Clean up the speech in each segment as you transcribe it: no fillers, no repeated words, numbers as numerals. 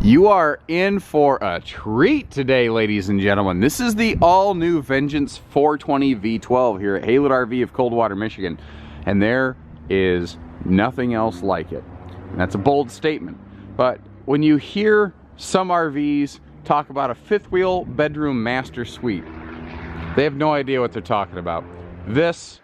You are in for a treat today, ladies and gentlemen. This is the all-new Vengance 420 V12 here at Haylett RV of Coldwater, Michigan. And there is nothing else like it. And that's a bold statement. But when you hear some RVs talk about a fifth wheel bedroom master suite, they have no idea what they're talking about. This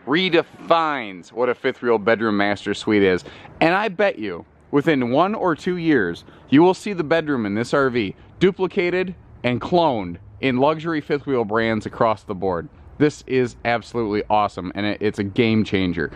redefines what a fifth wheel bedroom master suite is. And I bet you, within 1 or 2 years, you will see the bedroom in this RV duplicated and cloned in luxury fifth wheel brands across the board. This is absolutely awesome, and it's a game changer.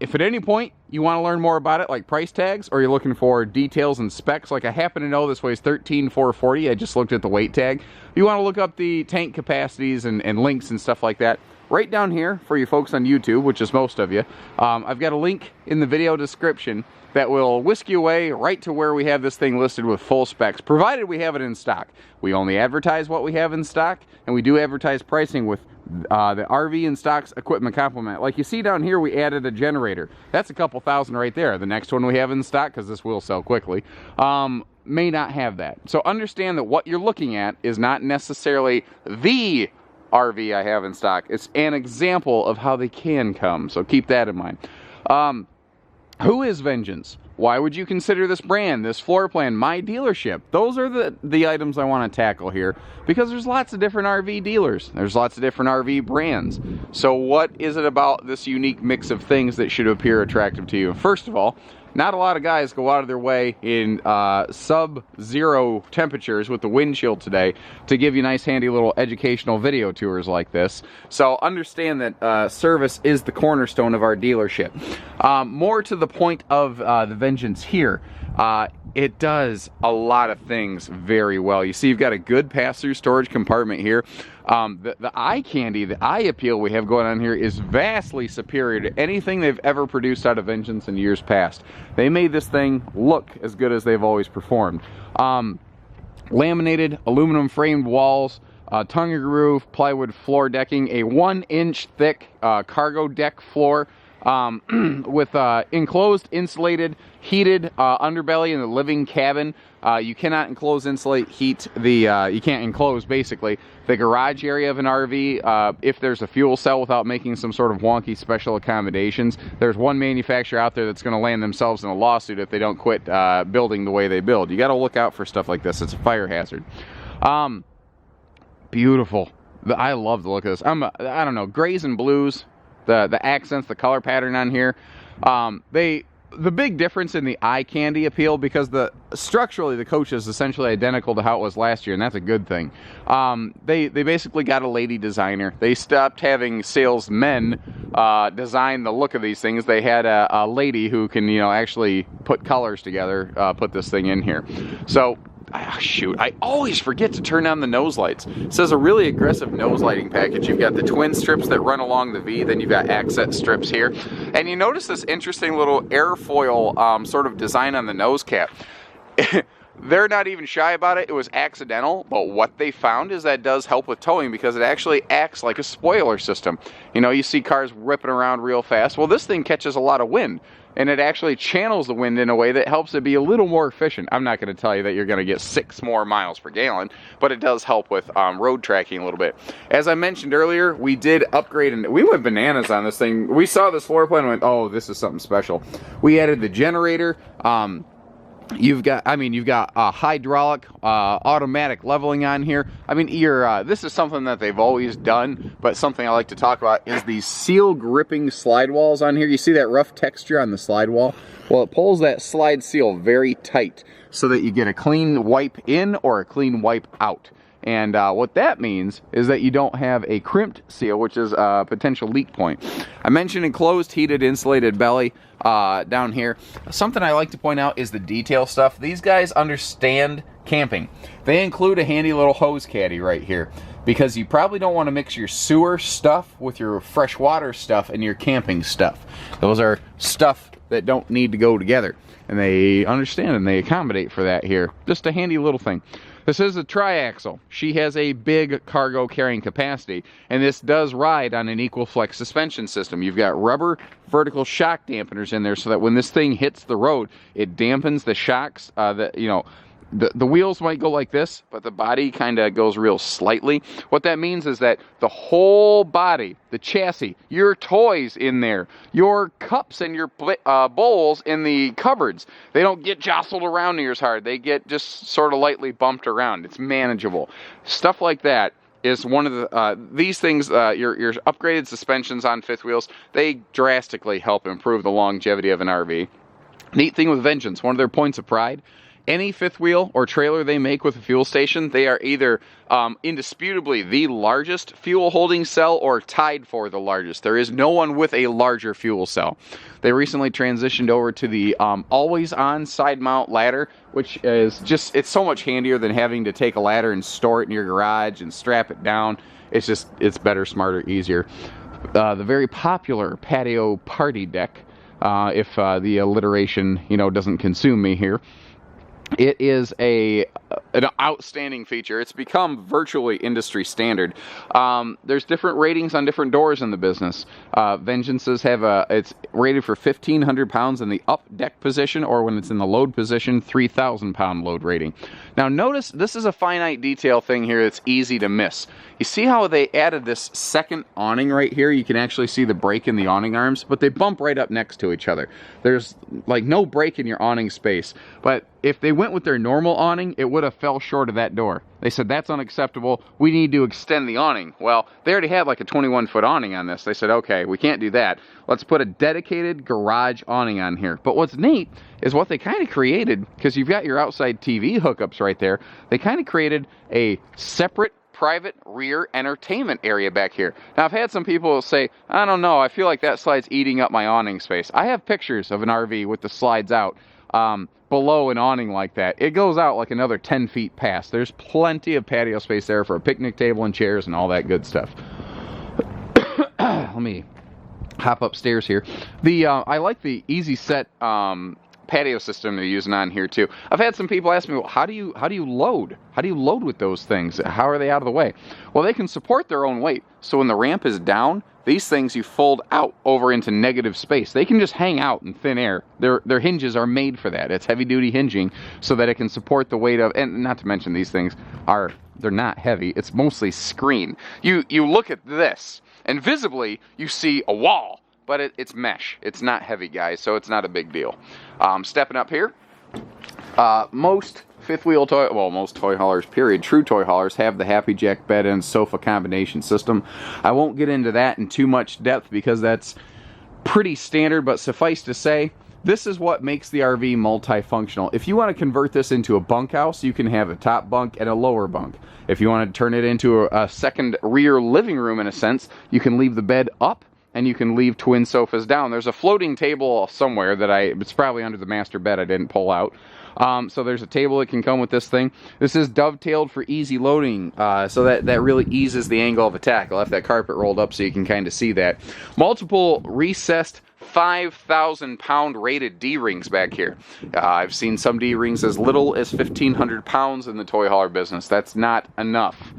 If at any point you want to learn more about it, like price tags, or you're looking for details and specs, like I happen to know this weighs 13,440, I just looked at the weight tag. You want to look up the tank capacities and links and stuff like that, right down here for you folks on YouTube, which is most of you, I've got a link in the video description that will whisk you away right to where we have this thing listed with full specs, provided we have it in stock. We only advertise what we have in stock, and we do advertise pricing with the RV in stocks equipment complement. Like you see down here, we added a generator. That's a couple thousand right there. The next one we have in stock, because this will sell quickly, may not have that. So understand that what you're looking at is not necessarily the RV I have in stock. It's an example of how they can come, so keep that in mind. Who is Vengance? Why would you consider this brand, this floor plan, my dealership? Those are the items I want to tackle here, because there's lots of different RV dealers. There's lots of different RV brands. So what is it about this unique mix of things that should appear attractive to you? First of all, not a lot of guys go out of their way in sub-zero temperatures with the wind chill today to give you nice handy little educational video tours like this. So understand that service is the cornerstone of our dealership. More to the point of the Vengance here, it does a lot of things very well. You see, you've got a good pass-through storage compartment here. The eye candy, the eye appeal we have going on here is vastly superior to anything they've ever produced out of Vengance in years past. They made this thing look as good as they've always performed. Laminated aluminum framed walls, tongue and groove plywood floor decking, a 1-inch thick cargo deck floor, with enclosed, insulated, heated underbelly in the living cabin. You cannot enclose, insulate, heat the, you can't enclose basically the garage area of an RV if there's a fuel cell without making some sort of wonky special accommodations. There's one manufacturer out there that's going to land themselves in a lawsuit if they don't quit building the way they build. You got to look out for stuff like this. It's a fire hazard. Beautiful. I love the look of this. I don't know, grays and blues. The accents, the color pattern on here, the big difference in the eye candy appeal, because structurally the coach is essentially identical to how it was last year, and that's a good thing. They basically got a lady designer. They stopped having salesmen design the look of these things. They had a lady who can, you know, actually put colors together, put this thing in here. So shoot, I always forget to turn on the nose lights. It says a really aggressive nose lighting package. You've got the twin strips that run along the V, then you've got accent strips here. And you notice this interesting little airfoil sort of design on the nose cap. They're not even shy about it. It was accidental, but what they found is that does help with towing, because it actually acts like a spoiler system. You know, you see cars whipping around real fast. Well, this thing catches a lot of wind, and it actually channels the wind in a way that helps it be a little more efficient. I'm not going to tell you that you're going to get 6 more miles per gallon, but it does help with road tracking a little bit. As I mentioned earlier, we did upgrade, and we went bananas on this thing. We saw this floor plan and went, oh, this is something special. We added the generator. You've got hydraulic, automatic leveling on here. I mean, this is something that they've always done, but something I like to talk about is these seal gripping slide walls on here. You see that rough texture on the slide wall? Well, it pulls that slide seal very tight so that you get a clean wipe in or a clean wipe out. And what that means is that you don't have a crimped seal, which is a potential leak point. I mentioned enclosed, heated, insulated belly down here. Something I like to point out is the detail stuff. These guys understand camping. They include a handy little hose caddy right here, because you probably don't want to mix your sewer stuff with your freshwater stuff and your camping stuff. Those are stuff that don't need to go together. And they understand and they accommodate for that here. Just a handy little thing. This is a triaxle. She has a big cargo carrying capacity, and this does ride on an equal flex suspension system. You've got rubber vertical shock dampeners in there so that when this thing hits the road, it dampens the shocks that, you know, the wheels might go like this, but the body kind of goes real slightly. What that means is that the whole body, the chassis, your toys in there, your cups and your bowls in the cupboards, they don't get jostled around near as hard. They get just sort of lightly bumped around. It's manageable. Stuff like that is one of the, these things, your upgraded suspensions on fifth wheels, they drastically help improve the longevity of an RV. Neat thing with Vengance, one of their points of pride, any fifth wheel or trailer they make with a fuel station, they are either indisputably the largest fuel holding cell or tied for the largest. There is no one with a larger fuel cell. They recently transitioned over to the always on side mount ladder, which is just, it's so much handier than having to take a ladder and store it in your garage and strap it down. It's just, it's better, smarter, easier. The very popular Patio party deck, if the alliteration, doesn't consume me here. It is an outstanding feature. It's become virtually industry standard. There's different ratings on different doors in the business. Vengeance's have it's rated for 1,500 pounds in the up deck position, or when it's in the load position, 3,000 pound load rating. Now notice, this is a finite detail thing here that's easy to miss. You see how they added this second awning right here? You can actually see the break in the awning arms, but they bump right up next to each other. There's like no break in your awning space, but if they went with their normal awning, it would have fell short of that door. They said, that's unacceptable. We need to extend the awning. Well, they already had like a 21-foot awning on this. They said, okay, we can't do that. Let's put a dedicated garage awning on here. But what's neat is what they kind of created, because you've got your outside TV hookups right there, they kind of created a separate private rear entertainment area back here. Now, I've had some people say, I don't know, I feel like that slide's eating up my awning space. I have pictures of an RV with the slides out. Below an awning like that, it goes out like another 10 feet past. There's plenty of patio space there for a picnic table and chairs and all that good stuff. Let me hop upstairs here. I like the easy set patio system they're using on here too. I've had some people ask me, well, how do you load? How do you load with those things? How are they out of the way? Well, they can support their own weight. So when the ramp is down, these things you fold out over into negative space. They can just hang out in thin air. Their hinges are made for that. It's heavy duty hinging so that it can support the weight of, and not to mention these things they're not heavy. It's mostly screen. You look at this and visibly you see a wall, but it's mesh. It's not heavy, guys, so it's not a big deal. Stepping up here, most fifth wheel most toy haulers, period, true toy haulers, have the Happy Jack bed and sofa combination system. I won't get into that in too much depth because that's pretty standard, but suffice to say, this is what makes the RV multifunctional. If you want to convert this into a bunkhouse, you can have a top bunk and a lower bunk. If you want to turn it into a second rear living room in a sense, you can leave the bed up and you can leave twin sofas down. There's a floating table somewhere that it's probably under the master bed I didn't pull out. So there's a table that can come with this thing. This is dovetailed for easy loading, so that really eases the angle of attack. I left that carpet rolled up so you can kind of see that. Multiple recessed 5,000 pound rated D-rings back here. I've seen some D-rings as little as 1,500 pounds in the toy hauler business. That's not enough.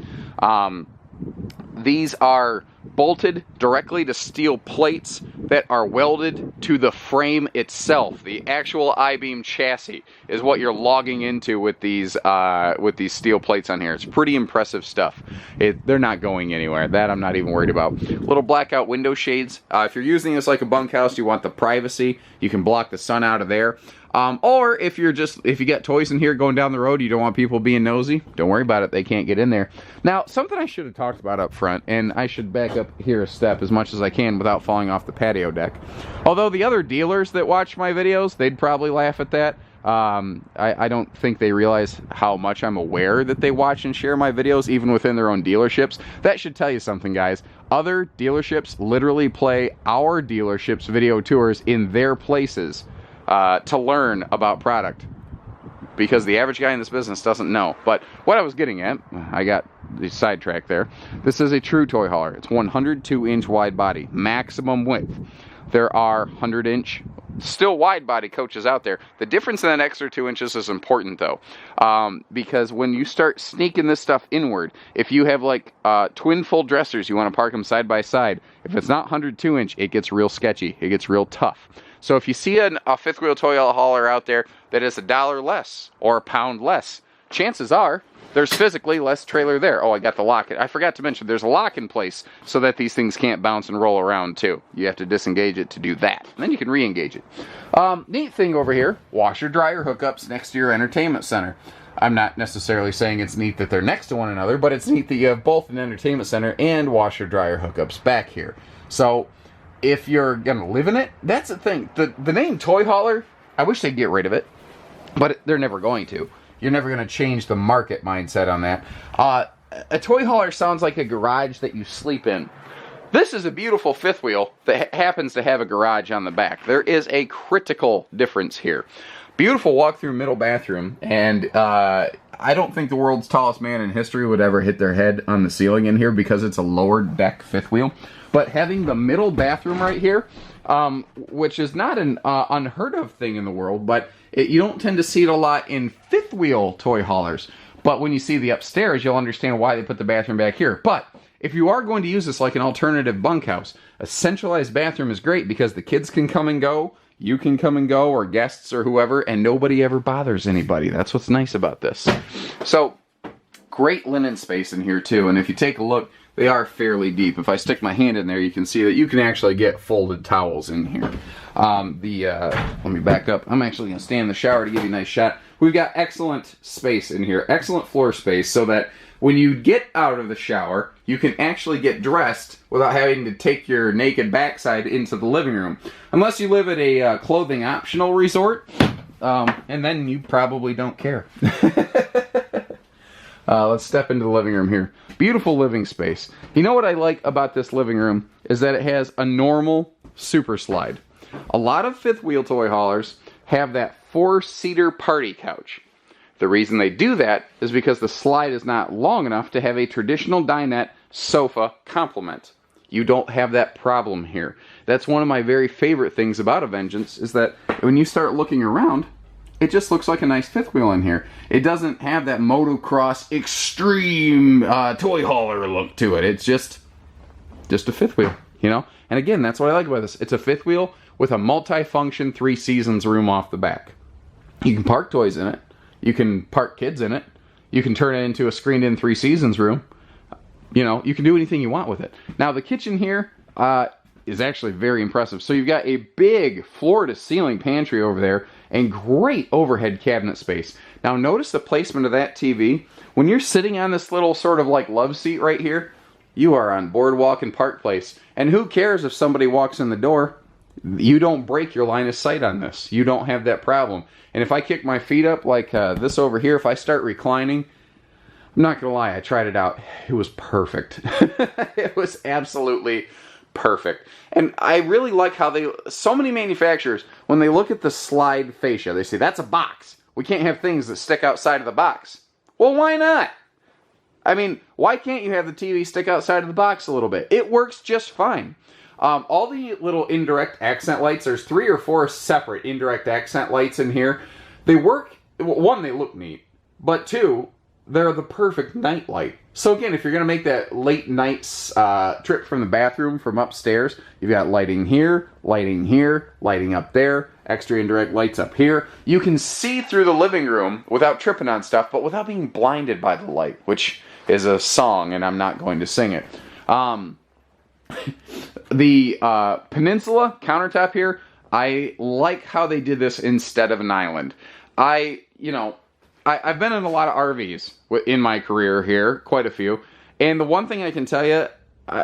These are bolted directly to steel plates that are welded to the frame itself. The actual I-beam chassis is what you're logging into with these steel plates on here. It's pretty impressive stuff. They're not going anywhere. That I'm not even worried about. Little blackout window shades. If you're using this like a bunkhouse, you want the privacy. You can block the sun out of there. Or if you get toys in here going down the road, you don't want people being nosy, don't worry about it, they can't get in there. Now, something I should have talked about up front, and I should back up here a step as much as I can without falling off the patio deck. Although the other dealers that watch my videos, they'd probably laugh at that. I don't think they realize how much I'm aware that they watch and share my videos, even within their own dealerships. That should tell you something, guys. Other dealerships literally play our dealership's video tours in their places to learn about product, because the average guy in this business doesn't know. But what I was getting at, I got the sidetrack there. This is a true toy hauler. It's 102-inch wide body, maximum width. There are 100-inch still wide body coaches out there. The difference in that extra 2 inches is important though, because when you start sneaking this stuff inward, if you have like twin full dressers, you want to park them side by side, if it's not 102-inch, it gets real sketchy, it gets real tough. So if you see a fifth wheel toy hauler out there that is $1 less or £1 less, chances are there's physically less trailer there. Oh, I got the lock. I forgot to mention there's a lock in place so that these things can't bounce and roll around too. You have to disengage it to do that. And then you can re-engage it. Neat thing over here, washer dryer hookups next to your entertainment center. I'm not necessarily saying it's neat that they're next to one another, but it's neat that you have both an entertainment center and washer dryer hookups back here. So if you're gonna live in it, that's the thing. The name toy hauler, I wish they'd get rid of it, but they're never going to. You're never going to change the market mindset on that. A toy hauler sounds like a garage that you sleep in. This is a beautiful fifth wheel that happens to have a garage on the back. There is a critical difference here. Beautiful walk-through middle bathroom, and I don't think the world's tallest man in history would ever hit their head on the ceiling in here because it's a lower deck fifth wheel. But having the middle bathroom right here, which is not an unheard of thing in the world, but you don't tend to see it a lot in fifth wheel toy haulers. But when you see the upstairs, you'll understand why they put the bathroom back here. But if you are going to use this like an alternative bunkhouse, a centralized bathroom is great because the kids can come and go, you can come and go, or guests or whoever, and nobody ever bothers anybody. That's what's nice about this. So, great linen space in here too, and if you take a look, they are fairly deep. If I stick my hand in there, you can see that you can actually get folded towels in here. Let me back up. I'm actually going to stand in the shower to give you a nice shot. We've got excellent space in here, excellent floor space, so that when you get out of the shower, you can actually get dressed without having to take your naked backside into the living room. Unless you live at a clothing optional resort, and then you probably don't care. Let's step into the living room here. Beautiful living space. You know what I like about this living room is that it has a normal super slide. A lot of fifth wheel toy haulers have that 4-seater party couch. The reason they do that is because the slide is not long enough to have a traditional dinette sofa complement. You don't have that problem here. That's one of my very favorite things about a Vengance is that when you start looking around, it just looks like a nice fifth wheel in here. It doesn't have that motocross extreme toy hauler look to it. It's just a fifth wheel, you know? And again, that's what I like about this. It's a fifth wheel with a multi-function 3 seasons room off the back. You can park toys in it. You can park kids in it. You can turn it into a screened-in 3 seasons room. You know, you can do anything you want with it. Now, the kitchen here is actually very impressive. So you've got a big floor-to-ceiling pantry over there and great overhead cabinet space. Now, notice the placement of that TV. When you're sitting on this little sort of like love seat right here, you are on Boardwalk and Park Place. And who cares if somebody walks in the door? You don't break your line of sight on this. You don't have that problem. And if I kick my feet up like this over here, if I start reclining, I'm not going to lie, I tried it out. It was perfect. It was absolutely perfect. And I really like how so many manufacturers, when they look at the slide fascia, they say, that's a box. We can't have things that stick outside of the box. Well, why not? I mean, why can't you have the TV stick outside of the box a little bit? It works just fine. All the little indirect accent lights, there's 3 or 4 separate indirect accent lights in here. They work, 1, they look neat, but 2, they're the perfect night light. So again, if you're going to make that late night trip from the bathroom from upstairs, you've got lighting here, lighting up there, extra indirect lights up here. You can see through the living room without tripping on stuff, but without being blinded by the light, which is a song, and I'm not going to sing it. The Peninsula Countertop here, I like how they did this instead of an island. I've been in a lot of RVs in my career here, quite a few. And the one thing I can tell you,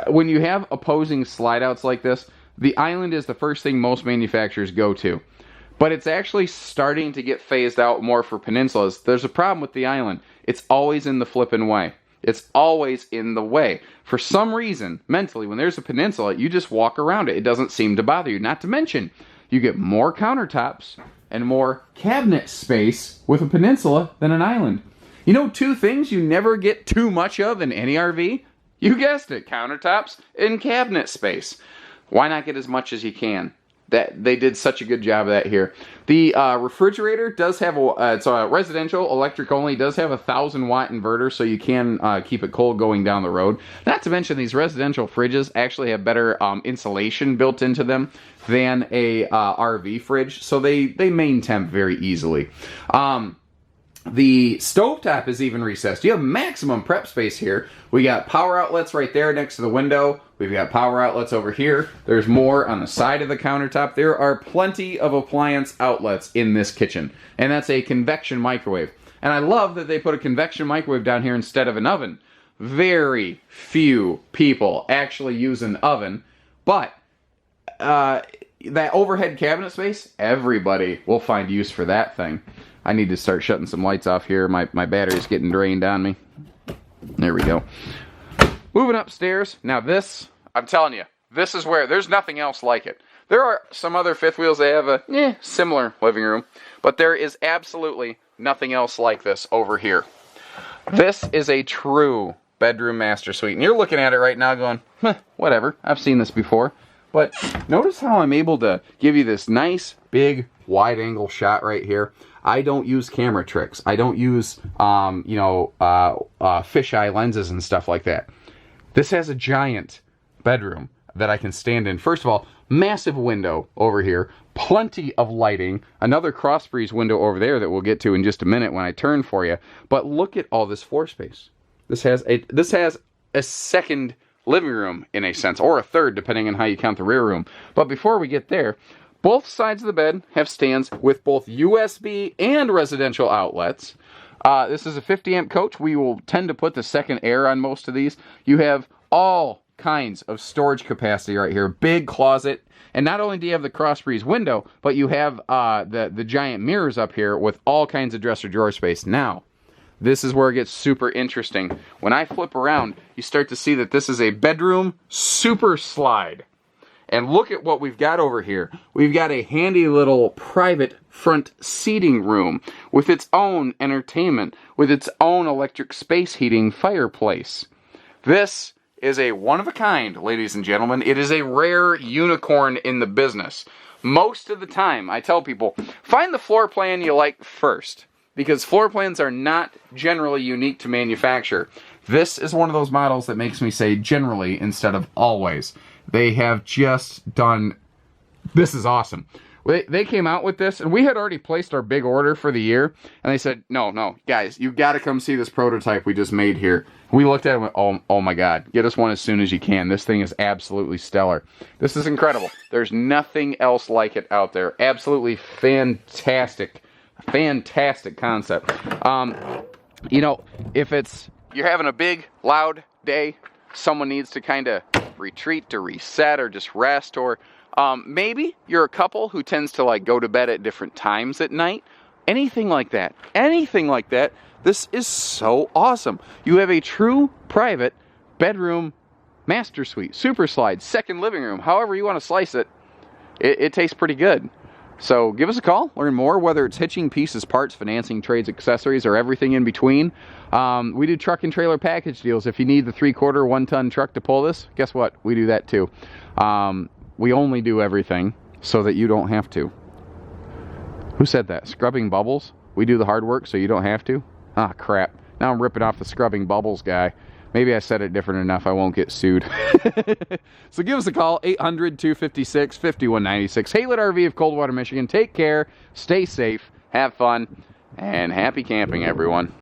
when you have opposing slide outs like this, the island is the first thing most manufacturers go to. But it's actually starting to get phased out more for peninsulas. There's a problem with the island. It's always in the flipping way. It's always in the way. For some reason, mentally, when there's a peninsula, you just walk around it. It doesn't seem to bother you. Not to mention, you get more countertops and more cabinet space with a peninsula than an island. You know 2 things you never get too much of in any RV? You guessed it, countertops and cabinet space. Why not get as much as you can? They did such a good job of that here. The refrigerator does have it's a residential, electric only, does have a 1,000-watt inverter, so you can keep it cold going down the road. Not to mention these residential fridges actually have better insulation built into them than a RV fridge, so they main temp very easily. The stovetop is even recessed. You have maximum prep space here. We got power outlets right there next to the window. We've got power outlets over here. There's more on the side of the countertop. There are plenty of appliance outlets in this kitchen. And that's a convection microwave. And I love that they put a convection microwave down here instead of an oven. Very few people actually use an oven. But that overhead cabinet space, everybody will find use for that thing. I need to start shutting some lights off here. My battery's getting drained on me. There we go. Moving upstairs. Now this, I'm telling you, this is where there's nothing else like it. There are some other fifth wheels that have a similar living room, but there is absolutely nothing else like this over here. This is a true bedroom master suite. And you're looking at it right now going, whatever, I've seen this before. But notice how I'm able to give you this nice, big, wide-angle shot right here. I don't use camera tricks. I don't use, fisheye lenses and stuff like that. This has a giant bedroom that I can stand in. First of all, massive window over here. Plenty of lighting. Another cross breeze window over there that we'll get to in just a minute when I turn for you. But look at all this floor space. This has a second living room in a sense, or a third depending on how you count the rear room. But before we get there, both sides of the bed have stands with both USB and residential outlets. This is a 50 amp coach. We will tend to put the second air on most of these. You have all kinds of storage capacity right here. Big closet. And not only do you have the cross breeze window, but you have the giant mirrors up here with all kinds of dresser drawer space. Now, this is where it gets super interesting. When I flip around, you start to see that this is a bedroom super slide. And look at what we've got over here. We've got a handy little private front seating room with its own entertainment, with its own electric space heating fireplace. This is a one-of-a-kind, ladies and gentlemen. It is a rare unicorn in the business. Most of the time, I tell people, find the floor plan you like first, because floor plans are not generally unique to manufacture. This is one of those models that makes me say generally instead of always. They have just done, this is awesome. They came out with this, and we had already placed our big order for the year, and they said, no, guys, you got to come see this prototype we just made here. We looked at it and went, oh my God, get us one as soon as you can. This thing is absolutely stellar. This is incredible. There's nothing else like it out there. Absolutely fantastic concept. If you're having a big, loud day, someone needs to kind of retreat, to reset, or just rest, or maybe you're a couple who tends to go to bed at different times at night. Anything like that, this is so awesome. You have a true private bedroom master suite, super slide, second living room, however you want to slice it. It tastes pretty good. So give us a call, learn more, whether it's hitching, pieces, parts, financing, trades, accessories, or everything in between. We do truck and trailer package deals. If you need the 3/4 1-ton truck to pull this, guess what? We do that too. We only do everything so that you don't have to. Who said that? Scrubbing bubbles? We do the hard work so you don't have to? Ah, crap. Now I'm ripping off the scrubbing bubbles guy. Maybe I said it different enough. I won't get sued. So give us a call, 800-256-5196. Haylet RV of Coldwater, Michigan. Take care, stay safe, have fun, and happy camping, everyone.